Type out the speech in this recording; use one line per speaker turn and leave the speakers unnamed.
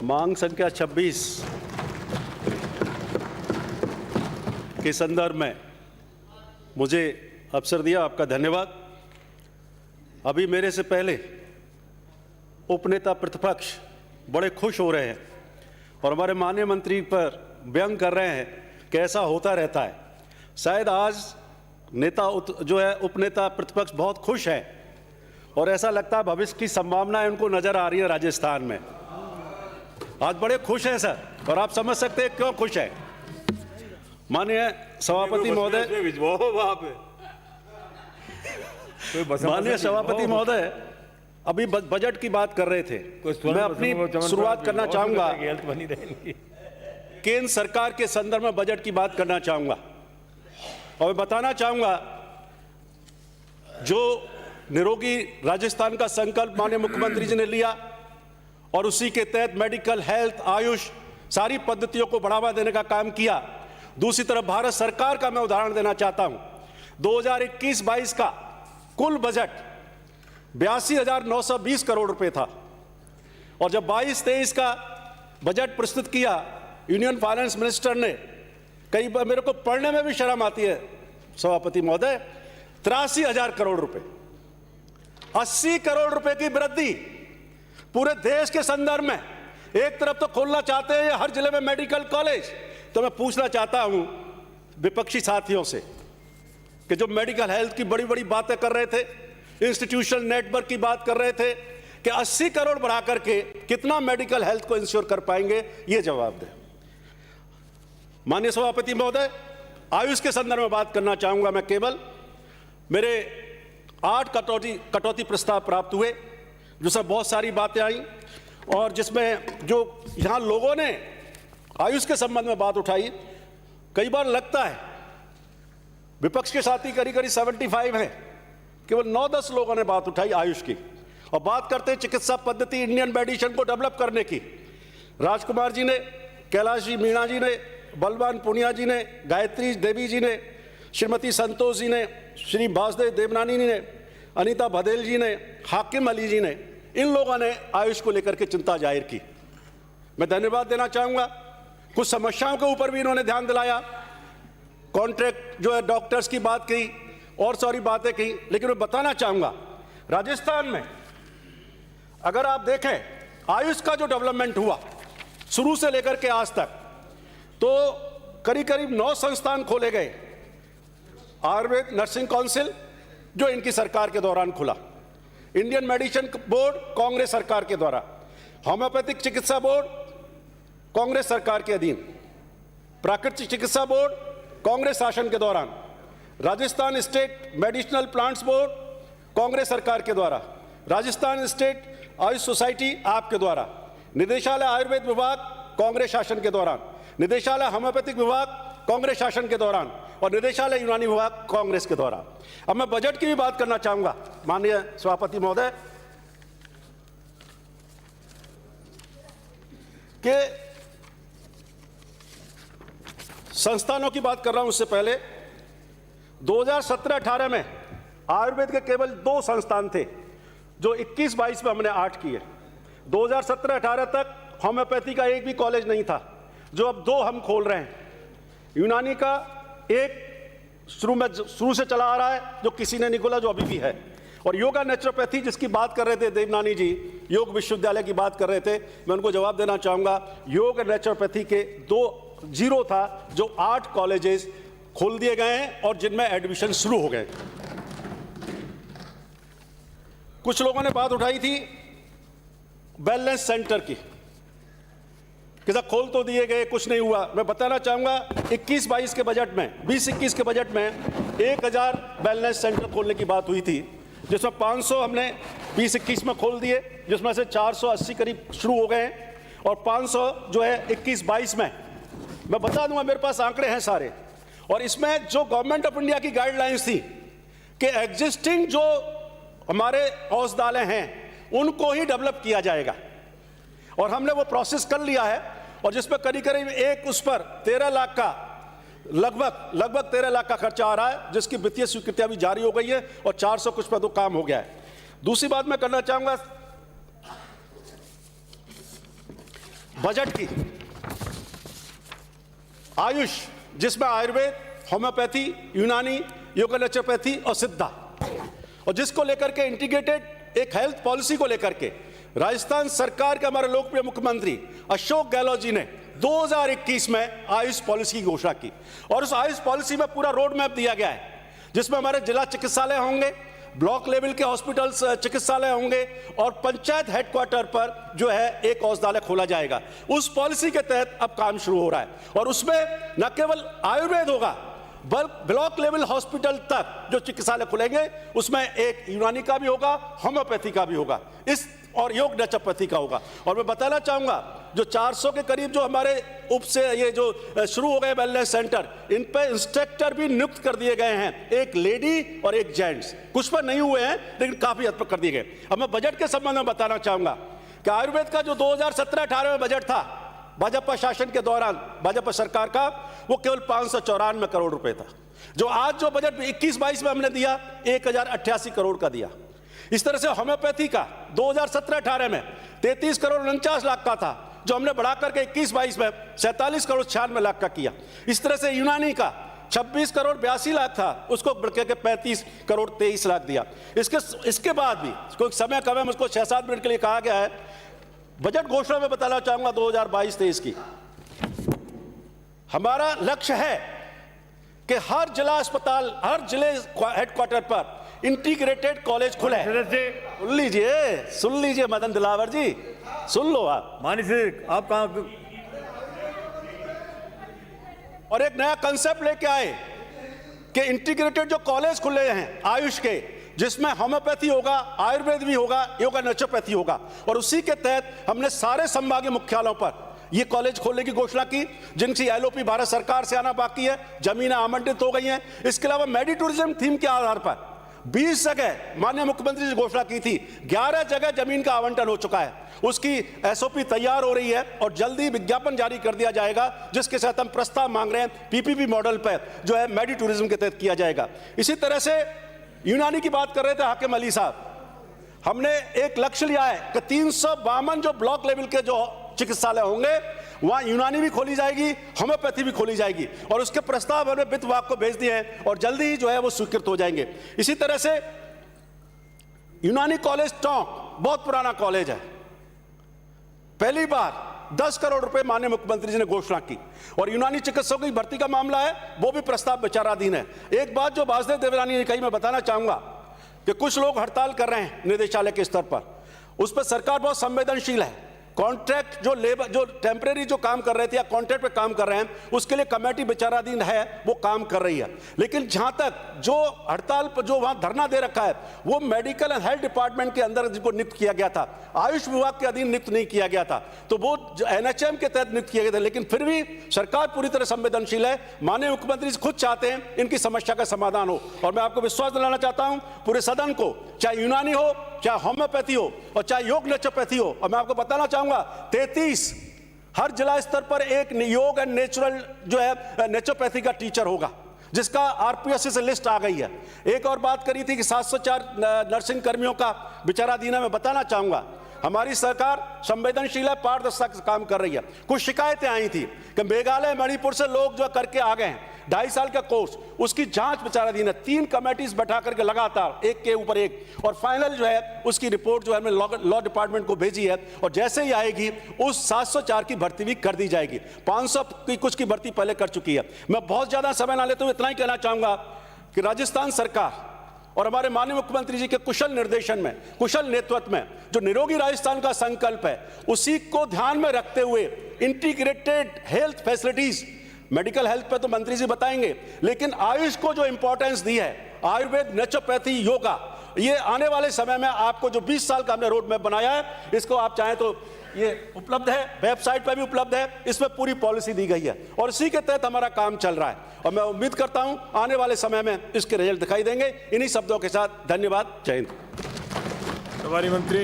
मांग संख्या 26 के संदर्भ में मुझे अवसर दिया, आपका धन्यवाद। अभी मेरे से पहले उपनेता प्रतिपक्ष बड़े खुश हो रहे हैं और हमारे माननीय मंत्री पर व्यंग कर रहे हैं कि ऐसा होता रहता है। शायद आज नेता जो है उपनेता प्रतिपक्ष बहुत खुश है और ऐसा लगता है भविष्य की संभावनाएं उनको नजर आ रही है राजस्थान में। आज बड़े खुश हैं सर, और आप समझ सकते हैं क्यों खुश है। माननीय सभापति महोदय, माननीय सभापति महोदय अभी बजट की बात कर रहे थे। मैं अपनी शुरुआत करना चाहूंगा, केंद्र सरकार के संदर्भ में बजट की बात करना चाहूंगा और बताना चाहूंगा जो निरोगी राजस्थान का संकल्प माननीय मुख्यमंत्री जी ने लिया और उसी के तहत मेडिकल, हेल्थ, आयुष सारी पद्धतियों को बढ़ावा देने का काम किया। दूसरी तरफ भारत सरकार का मैं उदाहरण देना चाहता हूं। 2021-22 का कुल बजट 82,920 करोड़ रुपए था और जब 22-23 का बजट प्रस्तुत किया यूनियन फाइनेंस मिनिस्टर ने, कई बार मेरे को पढ़ने में भी शर्म आती है सभापति महोदय, 83,000 करोड़ रुपए, 80 करोड़ रुपए की वृद्धि पूरे देश के संदर्भ में। एक तरफ तो खोलना चाहते हैं हर जिले में मेडिकल कॉलेज, तो मैं पूछना चाहता हूं विपक्षी साथियों से कि जो मेडिकल हेल्थ की बड़ी बड़ी बातें कर रहे थे, इंस्टीट्यूशनल नेटवर्क की बात कर रहे थे, कि 80 करोड़ बढ़ा करके कितना मेडिकल हेल्थ को इंश्योर कर पाएंगे, ये जवाब दें। माननीय सभापति महोदय, आयुष के संदर्भ में बात करना चाहूंगा मैं। केवल मेरे 8 कटौती प्रस्ताव प्राप्त हुए जिसमें बहुत सारी बातें आई और जिसमें जो यहां लोगों ने आयुष के संबंध में बात उठाई, कई बार लगता है विपक्ष के साथी करीब 75 हैं, केवल 9-10 लोगों ने बात उठाई आयुष की और बात करते हैं चिकित्सा पद्धति इंडियन मेडिसिन को डेवलप करने की। राजकुमार जी ने, कैलाश जी मीणा जी ने, बलवान पुनिया जी ने, गायत्री देवी जी ने, श्रीमती संतोष जी ने, श्री वासुदेव देवनानी ने, अनीता भदेल जी ने, हाकिम अली जी ने, इन लोगों ने आयुष को लेकर के चिंता जाहिर की। मैं धन्यवाद देना चाहूंगा। कुछ समस्याओं के ऊपर भी इन्होंने ध्यान दिलाया, कॉन्ट्रैक्ट जो है डॉक्टर्स की बात की और सारी बातें की। लेकिन मैं बताना चाहूंगा राजस्थान में अगर आप देखें आयुष का जो डेवलपमेंट हुआ शुरू से लेकर के आज तक, तो करीब 9 संस्थान खोले गए। आयुर्वेद नर्सिंग काउंसिल जो इनकी सरकार के दौरान खुला, इंडियन मेडिसिन बोर्ड कांग्रेस सरकार के द्वारा, होम्योपैथिक चिकित्सा बोर्ड कांग्रेस सरकार के अधीन, प्राकृतिक चिकित्सा बोर्ड कांग्रेस शासन के दौरान, Rajasthan state medicinal plants board Congress सरकार के द्वारा, राजस्थान स्टेट आयुष सोसाइटी आपके द्वारा, निदेशालय आयुर्वेद विभाग कांग्रेस शासन के दौरान, निदेशालय होम्योपैथिक विभाग कांग्रेस शासन के दौरान और निदेशालय यूनानी विभाग कांग्रेस के द्वारा। अब मैं बजट की भी बात करना चाहूंगा माननीय सभापति महोदय के संस्थानों की बात कर रहा हूं। उससे पहले 2017-18 में आयुर्वेद के केवल 2 संस्थान थे जो 21-22 में हमने 8 किए। 2017-18 तक होम्योपैथी का एक भी कॉलेज नहीं था, जो अब 2 हम खोल रहे हैं। यूनानी का एक शुरू से चला आ रहा है जो किसी ने नहीं खोला, जो अभी भी है। और योगा नेचुरोपैथी जिसकी बात कर रहे थे देवनानी जी, योग विश्वविद्यालय की बात कर रहे थे, मैं उनको जवाब देना चाहूंगा योग नेचुरोपैथी के 2 था जो 8 कॉलेजेस खोल दिए गए हैं और जिनमें एडमिशन शुरू हो गए। कुछ लोगों ने बात उठाई थी वेलनेस सेंटर की, कि खोल तो दिए गए, कुछ नहीं हुआ। मैं बताना चाहूंगा 21-22 के बजट में, 20-21 के बजट में 1000 वेलनेस सेंटर खोलने की बात हुई थी, जिसमें 500 हमने 20-21 में खोल दिए, जिसमें से 480 करीब शुरू हो गए हैं और 500 जो है 21-22 में। मैं बता दूंगा, मेरे पास आंकड़े हैं सारे। और इसमें जो गवर्नमेंट ऑफ इंडिया की गाइडलाइंस थी कि एग्जिस्टिंग जो हमारे औषधालय हैं उनको ही डेवलप किया जाएगा और हमने वो प्रोसेस कर लिया है और जिसमें करीब एक उस पर 13 लाख का लगभग 13 लाख का खर्चा आ रहा है, जिसकी वित्तीय स्वीकृतियां भी जारी हो गई है और 400 कुछ पर तो काम हो गया है। दूसरी बात मैं करना चाहूंगा, बजट की आयुष, जिसमें आयुर्वेद, होम्योपैथी, यूनानी, योगा नेचुरोपैथी और सिद्धा, और जिसको लेकर के इंटीग्रेटेड एक हेल्थ पॉलिसी को लेकर के राजस्थान सरकार के हमारे लोकप्रिय मुख्यमंत्री अशोक गहलोत जी ने 2021 में आयुष पॉलिसी की घोषणा की। और उस आयुष पॉलिसी में पूरा रोड मैप दिया गया है, जिसमें हमारे जिला चिकित्सालय होंगे, ब्लॉक लेवल के हॉस्पिटल्स चिकित्सालय होंगे और पंचायत हेडक्वार्टर पर जो है एक औषधालय खोला जाएगा। उस पॉलिसी के तहत अब काम शुरू हो रहा है और उसमें न केवल आयुर्वेद होगा, ब्लॉक लेवल हॉस्पिटल तक जो चिकित्सालय खुलेंगे उसमें एक यूनानी का भी होगा, होम्योपैथी का भी होगा, इस और योग नेचुरोपैथी का होगा। और मैं बताना चाहूंगा, जो 400 के करीब जो हमारे उप से ये जो शुरू हो गए वेलनेस सेंटर, इन पे इंस्ट्रक्टर भी नियुक्त कर दिए गए हैं, एक लेडी और एक जेंट्स। कुछ पर नहीं हुए हैं लेकिन काफी हद तक कर दिए गए। अब मैं बजट के संबंध में बताना चाहूंगा कि आयुर्वेद का जो 2017-18 में बजट था भाजपा शासन के दौरान, भाजपा सरकार का, वो केवल 594 करोड़ रुपए था। जो आज जो बजट 21-22 में हमने दिया 1088 करोड़ का दिया। इस तरह से होम्योपैथी का 2017-18 में 33 करोड़ 49 लाख का था, जो हमने बढ़ा करके 21-22 में 47 करोड़ 96 लाख का किया। इस तरह से यूनानी का 26 करोड़ 82 लाख था, उसको बढ़ के 35 करोड़ 23 लाख दिया। इसके बाद भी कोई समय कम है, मुझको 6-7 मिनट के लिए कहा गया है। बजट घोषणा में बताना चाहूंगा 2022-23 की हमारा लक्ष्य है कि हर जिला अस्पताल, हर जिले हेडक्वार्टर पर इंटीग्रेटेड कॉलेज खुले। सुन लीजिए मदन दिलावर जी, सुन लो आप।
मानी सिंह, आप कहां?
और एक नया कंसेप्ट लेके आए कि इंटीग्रेटेड जो कॉलेज खुले हैं आयुष के, जिसमें होम्योपैथी होगा, आयुर्वेद भी होगा, योगा नेचुरोपैथी होगा। और उसी के तहत हमने सारे संभागीय मुख्यालयों पर ये कॉलेज खोलने की घोषणा की, जिनकी एलओपी भारत सरकार से आना बाकी है, जमीनें आवंटित हो गई हैं। इसके अलावा मेडी टूरिज्म थीम के आधार पर 20 जगह माननीय मुख्यमंत्री जी घोषणा की थी, 11 जगह जमीन का आवंटन हो चुका है। उसकी एसओपी तैयार हो रही है और जल्दी विज्ञापन जारी कर दिया जाएगा, जिसके साथ हम प्रस्ताव मांग रहे हैं पीपीपी मॉडल पर जो है मेडी टूरिज्म के तहत किया जाएगा। इसी तरह से यूनानी की बात कर रहे थे हाकिम अली साहब, हमने एक लक्ष्य लिया है कि 352 जो ब्लॉक लेवल के जो चिकित्सालय होंगे वहां यूनानी भी खोली जाएगी, होम्योपैथी भी खोली जाएगी। और उसके प्रस्ताव हमने वित्त विभाग को भेज दिए हैं और जल्दी ही जो है वो स्वीकृत हो जाएंगे। इसी तरह से यूनानी कॉलेज टोंक बहुत पुराना कॉलेज है, पहली बार 10 करोड़ रुपए माननीय मुख्यमंत्री जी ने घोषणा की। और यूनानी चिकित्सकों की भर्ती का मामला है, वो भी प्रस्ताव विचाराधीन है। एक बात जो वासुदेव देवरानी ने कही, मैं बताना चाहूंगा कि कुछ लोग हड़ताल कर रहे हैं निदेशालय के स्तर पर, उस पर सरकार बहुत संवेदनशील है। कॉन्ट्रैक्ट जो लेबर, जो टेम्परेरी जो काम कर रहे थे या कॉन्ट्रैक्ट पे काम कर रहे हैं, उसके लिए कमेटी विचाराधीन है, वो काम कर रही है। लेकिन जहां तक जो हड़ताल पर जो वहां धरना दे रखा है, वो मेडिकल एंड हेल्थ डिपार्टमेंट के अंदर जिनको नियुक्त किया गया था, आयुष विभाग के अधीन नियुक्त नहीं किया गया था, तो वो एनएचएम के तहत नियुक्त किए गए थे। लेकिन फिर भी सरकार पूरी तरह संवेदनशील है। माननीय मुख्यमंत्री खुद चाहते हैं इनकी समस्या का समाधान हो। और मैं आपको विश्वास दिलाना चाहता हूं पूरे सदन को, चाहे यूनानी हो, चाहे होम्योपैथी हो और चाहे योग नेचुरोपैथी हो। और मैं आपको बताना चाहूंगा 33 हर जिला स्तर पर एक योग एंड नेचुरल जो है नेचुरोपैथी का टीचर होगा, जिसका आरपीएससी से लिस्ट आ गई है। एक और बात करी थी कि 704 नर्सिंग कर्मियों का विचाराधीन है। मैं बताना चाहूंगा हमारी सरकार संवेदनशील है, पारदर्शिता से काम कर रही है। कुछ शिकायतें आई थी कि मेघालय, मणिपुर से लोग जो करके आ गए हैं 2.5 साल का कोर्स, उसकी जांच विचाराधीन है। 3 कमेटीज बैठा करके लगातार एक के ऊपर एक, और फाइनल जो है उसकी रिपोर्ट जो है हमने लॉ डिपार्टमेंट को भेजी है। और जैसे ही आएगी उस 704 की भर्ती भी कर दी जाएगी। 500 की कुछ की भर्ती पहले कर चुकी है। मैं बहुत ज्यादा समय ना लेते हुए इतना ही कहना चाहूंगा कि राजस्थान सरकार और हमारे माननीय मुख्यमंत्री जी के कुशल निर्देशन में, कुशल नेतृत्व में जो निरोगी राजस्थान का संकल्प है, उसी को ध्यान में रखते हुए integrated health facilities, medical health पे तो मंत्री जी बताएंगे, लेकिन आयुष को जो इंपॉर्टेंस दी है, आयुर्वेद, नेचुरोपैथी, योगा, ये आने वाले समय में आपको जो 20 साल का हमने रोड मैप बनाया है, इसको आप चाहें तो ये उपलब्ध है, वेबसाइट पर भी उपलब्ध है, इसमें पूरी पॉलिसी दी गई है और इसी के तहत हमारा काम चल रहा है। और मैं उम्मीद करता हूं आने वाले समय में इसके रिजल्ट दिखाई देंगे। इन्हीं शब्दों के साथ धन्यवाद, जय हिंद।
प्रभारी मंत्री